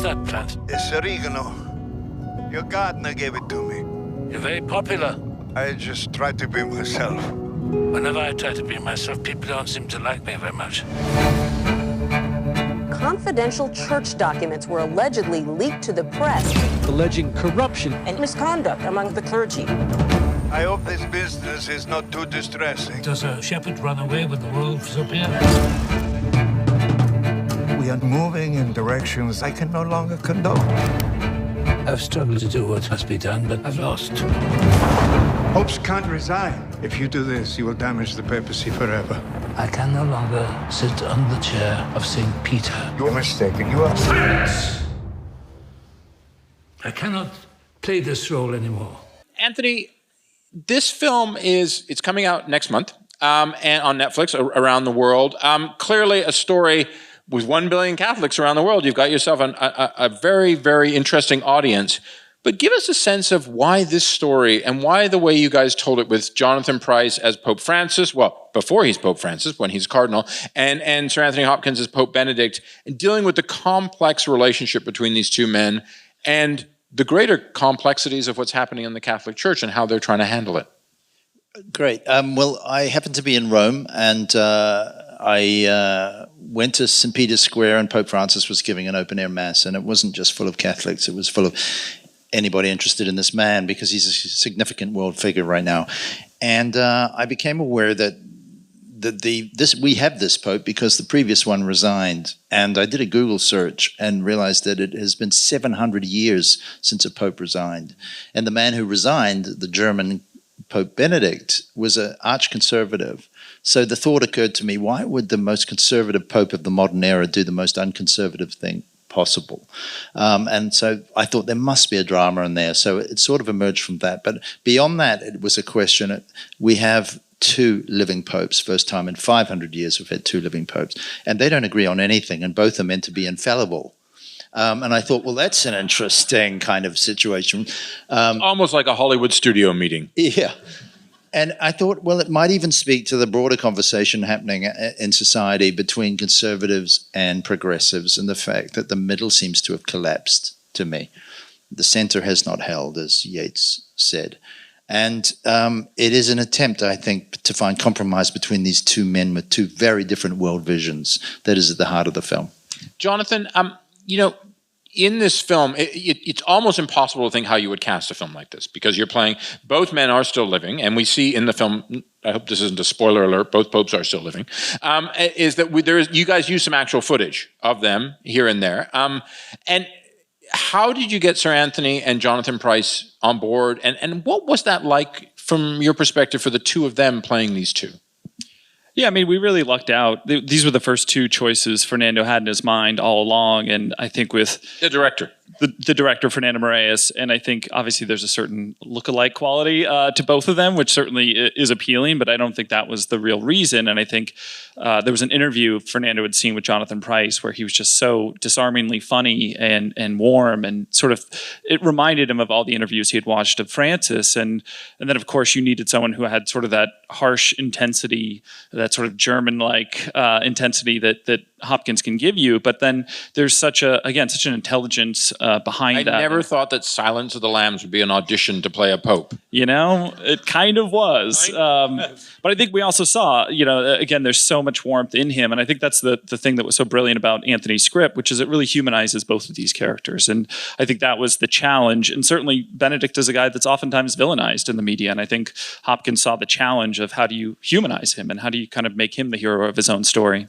that plant? It's oregano. Your gardener gave it to me. You're very popular. I just try to be myself. Whenever I try to be myself, people don't seem to like me very much. Confidential church documents were allegedly leaked to the press, alleging corruption and misconduct among the clergy. I hope this business is not too distressing. Does a shepherd run away when the wolves appear? We are moving in directions I can no longer condone. I've struggled to do what must be done, but I've lost. Popes can't resign. If you do this, you will damage the papacy forever. I can no longer sit on the chair of St. Peter. You are mistaken. You are... Silence! I cannot play this role anymore. Anthony, this film it's coming out next month and on Netflix around the world. Clearly a story with 1 billion Catholics around the world. You've got yourself a very, very interesting audience. But give us a sense of why this story and why the way you guys told it with Jonathan Pryce as Pope Francis, well, before he's Pope Francis, when he's cardinal, and Sir Anthony Hopkins as Pope Benedict, and dealing with the complex relationship between these two men and the greater complexities of what's happening in the Catholic Church and how they're trying to handle it. Great. Well, I happened to be in Rome, and I went to St. Peter's Square, and Pope Francis was giving an open-air mass, and it wasn't just full of Catholics, it was full of anybody interested in this man, because he's a significant world figure right now. And I became aware that we have this Pope because the previous one resigned. And I did a Google search and realized that it has been 700 years since a Pope resigned. And the man who resigned, the German Pope Benedict, was an arch-conservative. So the thought occurred to me, why would the most conservative Pope of the modern era do the most unconservative thing possible? And so I thought there must be a drama in there. So it sort of emerged from that. But beyond that, it was a question. We have 2 living popes. First time in 500 years we've had 2 living popes. And they don't agree on anything, and both are meant to be infallible. And I thought, well, that's an interesting kind of situation. Almost like a Hollywood studio meeting. Yeah. And I thought, well, it might even speak to the broader conversation happening in society between conservatives and progressives, and the fact that the middle seems to have collapsed to me. The center has not held, as Yeats said. And it is an attempt, I think, to find compromise between these 2 men with 2 very different world visions that is at the heart of the film. Jonathan, you know, in this film, it's almost impossible to think how you would cast a film like this, because you're playing, both men are still living, and we see in the film, I hope this isn't a spoiler alert, both popes are still living, is that you guys use some actual footage of them here and there. And how did you get Sir Anthony and Jonathan Pryce on board, and what was that like from your perspective for the 2 of them playing these 2? Yeah, I mean, we really lucked out. These were the first 2 choices Fernando had in his mind all along, and I think with the director, the director Fernando Moraes, and I think obviously there's a certain look-alike quality to both of them, which certainly is appealing, but I don't think that was the real reason. And I think there was an interview Fernando had seen with Jonathan Pryce where he was just so disarmingly funny and warm, and sort of it reminded him of all the interviews he had watched of Francis, and then of course you needed someone who had sort of that harsh intensity, that sort of German-like intensity that Hopkins can give you, but then there's such an intelligence behind that. I never thought that Silence of the Lambs would be an audition to play a pope. You know, it kind of was. But I think we also saw, you know, again, there's so much warmth in him, and I think that's the thing that was so brilliant about Anthony's script, which is it really humanizes both of these characters, and I think that was the challenge. And certainly Benedict is a guy that's oftentimes villainized in the media, and I think Hopkins saw the challenge of how do you humanize him and how do you kind of make him the hero of his own story.